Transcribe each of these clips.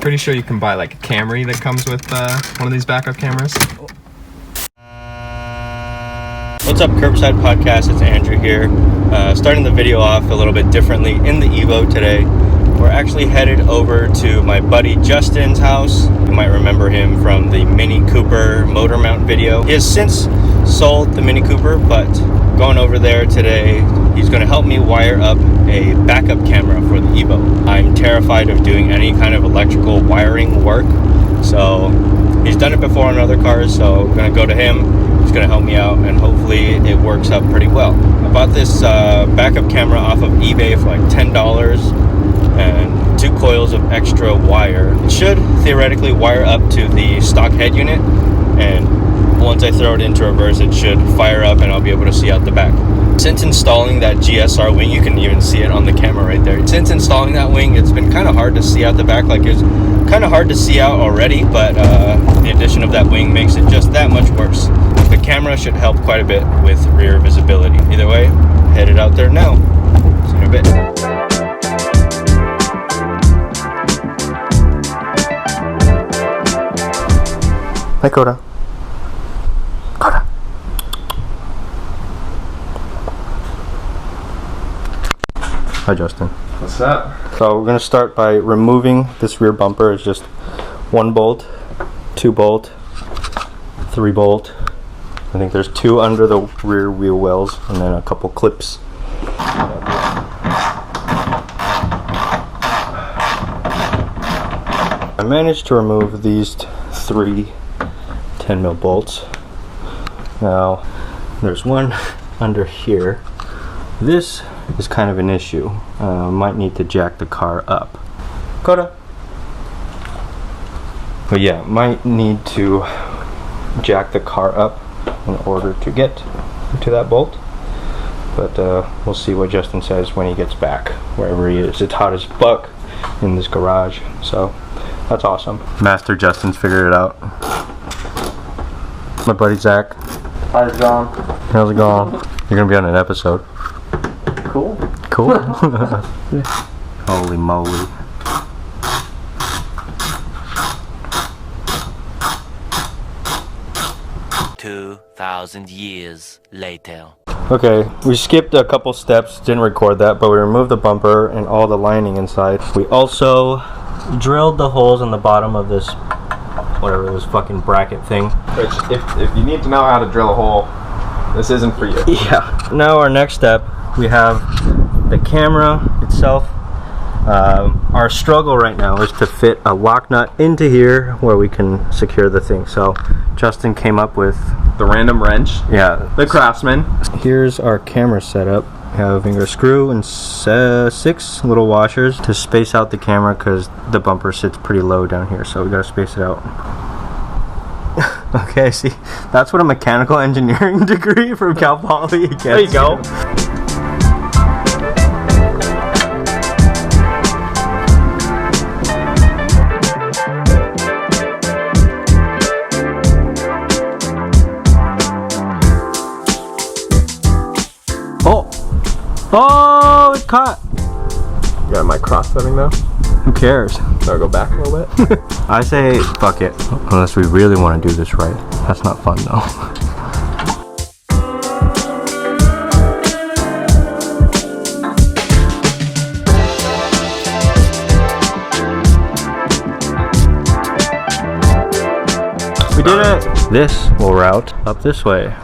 Pretty sure you can buy like a Camry that comes with one of these backup cameras. What's up, Curbside Podcast? It's Andrew here. Starting the video off a little bit differently in the Evo today. We're actually headed over to my buddy Justin's house. You might remember him from the Mini Cooper motor mount video. He has since sold the Mini Cooper, but going over there today, he's going to help me wire up a backup camera for the Evo. I'm terrified of doing any kind of electrical wiring work, so he's done it before on other cars, so I'm going to go to him. He's going to help me out, and hopefully it works out pretty well. I bought this backup camera off of eBay for like $10 and 2 coils of extra wire. It should theoretically wire up to the stock head unit, and once I throw it into reverse, it should fire up and I'll be able to see out the back. Since installing that GSR wing, you can even see it on the camera right there. Since installing that wing, it's been kind of hard to see out the back. Like, it's kind of hard to see out already, but the addition of that wing makes it just that much worse. The camera should help quite a bit with rear visibility. Either way, headed out there now. See you in a bit. Hi, Coda. Coda. Hi, Justin. What's up? So we're going to start by removing this rear bumper. It's just 1 bolt, 2 bolt, 3 bolt. I think there's 2 under the rear wheel wells, and then a couple clips. I managed to remove these 3 10mm bolts. Now there's one under here. This is kind of an issue. Might need to jack the car up. Coda. But yeah, might need to jack the car up in order to get to that bolt. But we'll see what Justin says when he gets back, wherever he is. It's hot as fuck in this garage, so that's awesome. Master Justin's figured it out. My buddy Zach. How's it going? How's it going? You're gonna be on an episode. Cool. Cool. Holy moly. $2,000 years later. Okay, we skipped a couple steps, didn't record that, but we removed the bumper and all the lining inside. We also drilled the holes in the bottom of this, whatever this fucking bracket thing. Which, if you need to know how to drill a hole, this isn't for you. Yeah. Now our next step, we have the camera itself. Our struggle right now is to fit a lock nut into here where we can secure the thing. So Justin came up with The random wrench. Yeah, The Craftsman. Here's our camera setup. We have a finger screw and 6 little washers to space out the camera because the bumper sits pretty low down here, so we gotta space it out. Okay, see, that's what a mechanical engineering degree from Cal Poly gets. There you go. Oh, it caught. You got my cross-setting though? Who cares? So I go back a little bit? I say fuck it, unless we really want to do this right. That's not fun though. We did it! This will route up this way.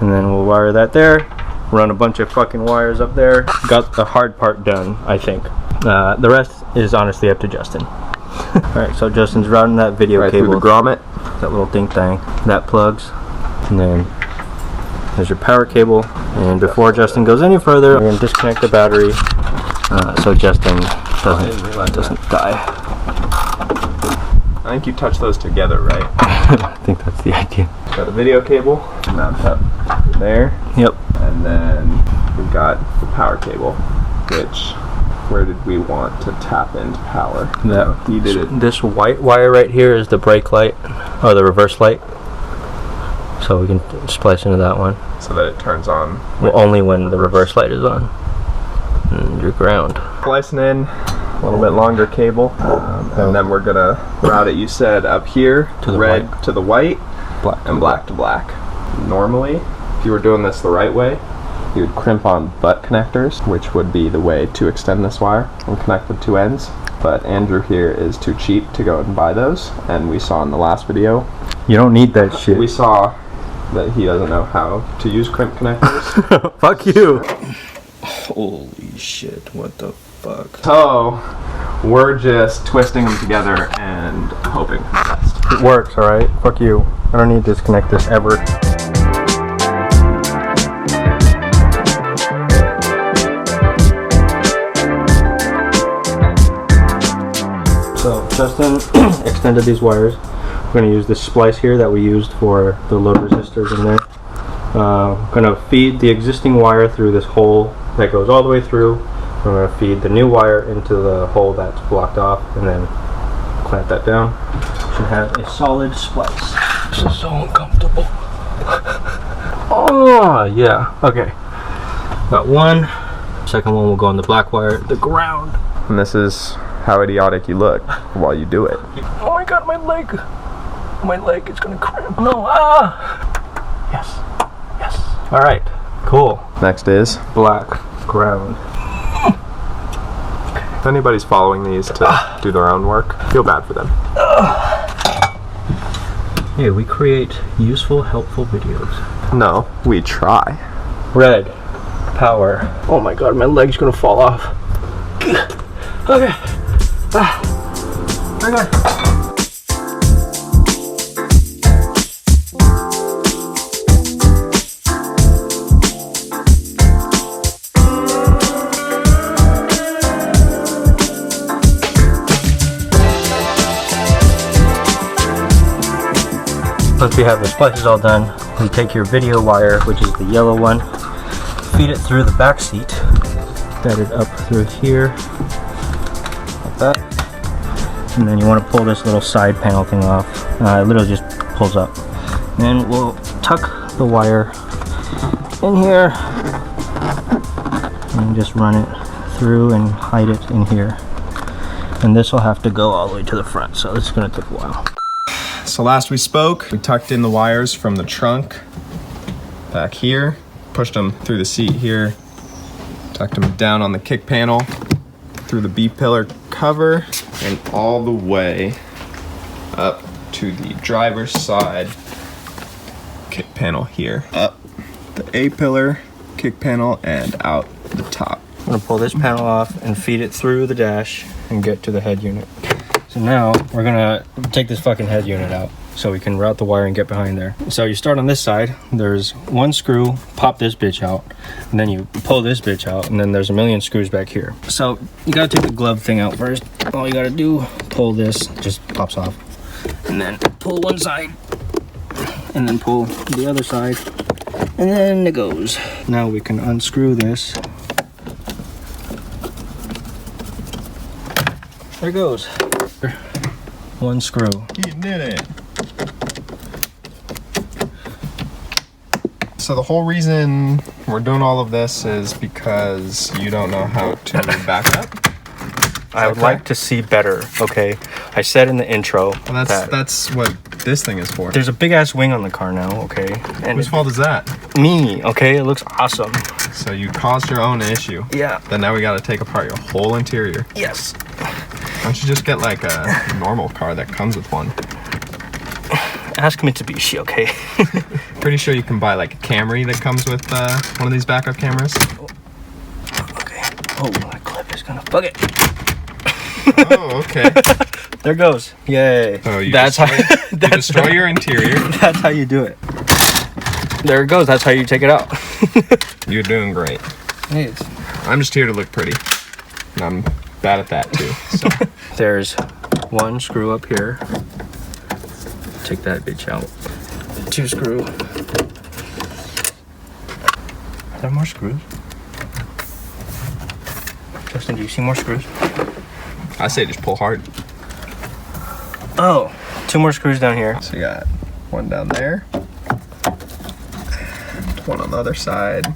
And then we'll wire that there. Run a bunch of fucking wires up there. Got the hard part done, I think. The rest is honestly up to Justin. Alright, so Justin's routing that video right cable. Through the grommet. That little thing. That plugs. And then there's your power cable. And before Justin goes any further, we're going to disconnect the battery so Justin doesn't die. I think you touch those together, right? I think that's the idea. Got the video cable. Mount up there. Yep. And then we've got the power cable, which, where did we want to tap into power? You did it. This white wire right here is the brake light, or the reverse light. So we can splice into that one. So that it turns on. Well, only when the reverse light is on. And your ground. Splicing in a little bit longer cable, and then we're gonna route it, you said, up here, to the red white. to the white, Black and black to black. Normally, if you were doing this the right way, you would crimp on butt connectors, which would be the way to extend this wire and connect the two ends. But Andrew here is too cheap to go and buy those, and we saw in the last video, You don't need that shit. we saw that he doesn't know how to use crimp connectors. Fuck you. Holy shit, what the fuck? So, we're just twisting them together and hoping for the best. It works, alright? Fuck you. I don't need to disconnect this ever. So, Justin extended these wires. We're going to use this splice here that we used for the load resistors in there. I'm going to feed the existing wire through this hole that goes all the way through. I'm going to feed the new wire into the hole that's blocked off and then clamp that down. Should have a solid splice. This is so uncomfortable. Oh, yeah. Okay. Got one. Second one will go on the black wire, the ground. And this is how idiotic you look while you do it. Oh my god, my leg. My leg is gonna cramp. No, ah! Yes. Yes. Alright. Cool. Next is, Black ground. if anybody's following these to do their own work, feel bad for them. Hey, we create useful, helpful videos. No, we try. Red. Power. Oh my god, my leg's gonna fall off. Okay. Okay. Once we have the splices all done, we take your video wire, which is the yellow one, feed it through the back seat, thread it up through here, like that, and then you want to pull this little side panel thing off. It literally just pulls up. Then we'll tuck the wire in here and just run it through and hide it in here. And this will have to go all the way to the front, so this is going to take a while. So last we spoke, we tucked in the wires from the trunk back here, pushed them through the seat here, tucked them down on the kick panel, through the B-pillar cover, and all the way up to the driver's side kick panel here. Up the A-pillar kick panel and out the top. I'm going to pull this panel off and feed it through the dash and get to the head unit. So now we're gonna take this fucking head unit out so we can route the wire and get behind there. So you start on this side, there's one screw, pop this bitch out, and then you pull this bitch out, and then there's a million screws back here. So you gotta take the glove thing out first. All you gotta do, pull this, just pops off. And then pull one side, and then pull the other side, and then it goes. Now we can unscrew this. There it goes. One screw. You did it. So the whole reason we're doing all of this is because you don't know how to back up? I would like to see better, okay? I said in the intro Well, that's what this thing is for. there's a big ass wing on the car now, okay? And Whose fault is that? me, okay? It looks awesome. So you caused your own issue. Yeah. Then now we gotta take apart your whole interior. Yes. Why don't you just get like a normal car that comes with one? Ask Mitsubishi, okay? Pretty sure you can buy like a Camry that comes with one of these backup cameras. Okay. Oh, my clip is gonna fuck it. Oh, okay. There it goes. Yay. So you That's destroy, how you destroy your interior. That's how you do it. There it goes. That's how you take it out. You're doing great. Hey, I'm just here to look pretty. And I'm bad at that too. So there's one screw up here. Take that bitch out. Two screw. Are there more screws? Justin, do you see more screws? I say just pull hard. Oh, two more screws down here. So you got one down there. One on the other side.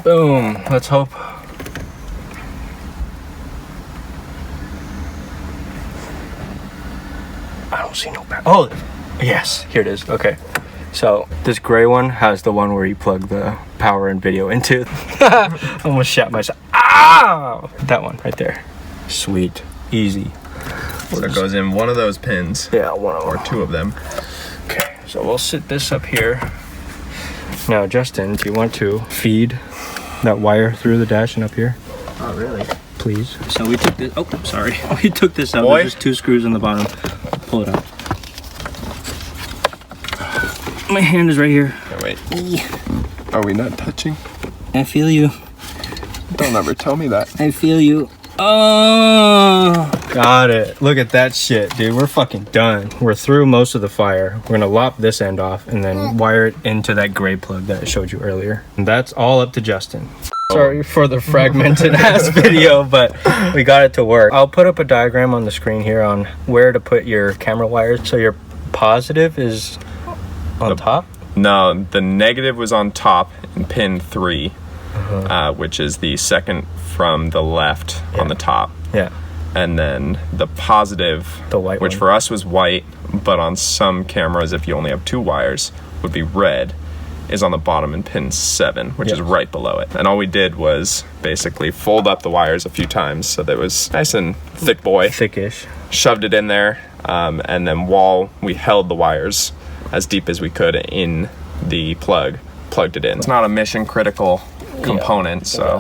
Boom. Let's hope. I don't see no back. Oh, yes, here it is. Okay. So this gray one has the one where you plug the power and video into. Almost shot myself. Ah! That one right there. Sweet. Easy. So it goes in one of those pins. Yeah, one of them. Or two of them. Okay, so we'll sit this up here. Now, Justin, do you want to feed that wire through the dash and up here? Oh, really? Please. So we took this. Oh, sorry. We took this out. Boy. There's just 2 screws on the bottom. Pull it out. My hand is right here. Oh, wait. Are we not touching? I feel you. Don't ever tell me that. I feel you. Oh, got it. Look at that shit, dude. We're fucking done. We're through most of the fire. We're gonna lop this end off and then wire it into that gray plug that I showed you earlier. And that's all up to Justin. Sorry for the fragmented ass video, but we got it to work. I'll put up a diagram on the screen here on where to put your camera wires. So your positive is on top? No, the negative was on top in pin 3, which is the second from the left on the top. Yeah. And then the positive, the white which one. for us was white, but on some cameras, if you only have 2 wires, would be red, is on the bottom in pin 7, which is right below it. And all we did was basically fold up the wires a few times so that it was nice and thick boy. Thickish. Shoved it in there, and then while we held the wires as deep as we could in the plug, plugged it in. It's not a mission critical component, so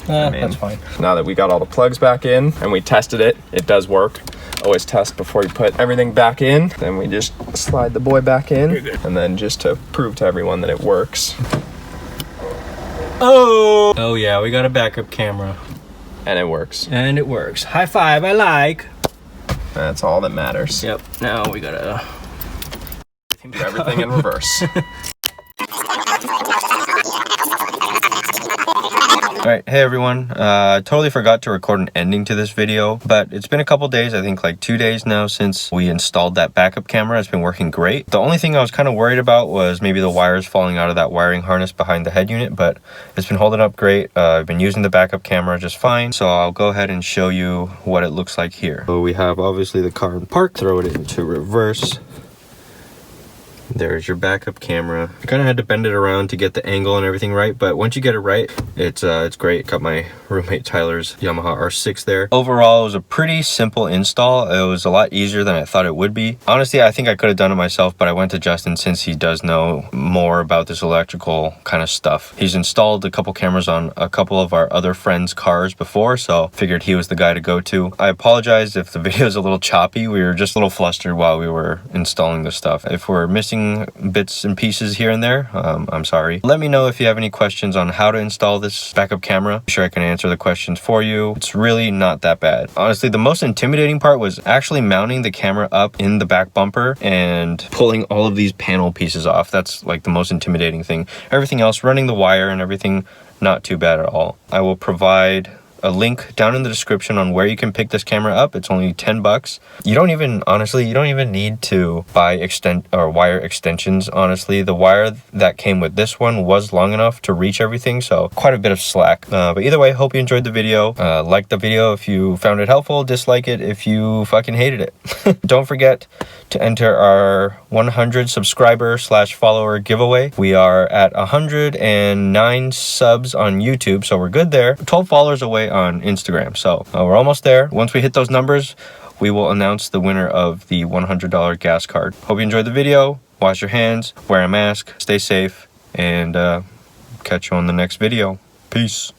I mean, that's fine. Now that we got all the plugs back in and we tested it, it does work. Always test before you put everything back in. Then we just slide the boy back in, and then just to prove to everyone that it works. Oh yeah, we got a backup camera. And it works. And it works. High five, I like. That's all that matters. Yep, now we gotta do everything in reverse. Alright, hey everyone. Totally forgot to record an ending to this video, but it's been a couple days, I think like 2 days now since we installed that backup camera. It's been working great. The only thing I was kind of worried about was maybe the wires falling out of that wiring harness behind the head unit, but it's been holding up great. I've been using the backup camera just fine, so I'll go ahead and show you what it looks like here. So we have obviously the car in park, throw it into reverse. There's your backup camera. I kind of had to bend it around to get the angle and everything right, but once you get it right, it's great. Got my roommate Tyler's Yamaha R6 there. Overall, it was a pretty simple install. It was a lot easier than I thought it would be. Honestly, I think I could have done it myself, but I went to Justin since he does know more about this electrical kind of stuff. He's installed a couple cameras on a couple of our other friends' cars before, so figured he was the guy to go to. I apologize if the video is a little choppy. We were just a little flustered while we were installing this stuff. If we're missing bits and pieces here and there, I'm sorry. Let me know if you have any questions on how to install this backup camera. I'm sure I can answer the questions for you. It's really not that bad. Honestly, the most intimidating part was actually mounting the camera up in the back bumper and pulling all of these panel pieces off. That's like the most intimidating thing. Everything else, running the wire and everything, not too bad at all. I will provide a link down in the description on where you can pick this camera up. It's only 10 bucks. Honestly, you don't even need to buy wire extensions. Honestly, the wire that came with this one was long enough to reach everything, so quite a bit of slack. But either way, hope you enjoyed the video. Like the video if you found it helpful, dislike it if you fucking hated it. Don't forget to enter our 100 subscriber / follower giveaway. We are at 109 subs on YouTube, so we're good there. 12 followers away on Instagram, so we're almost there. Once we hit those numbers, we will announce the winner of the $100 gas card. Hope you enjoyed the video. Wash your hands, wear a mask, stay safe, and catch you on the next video. Peace.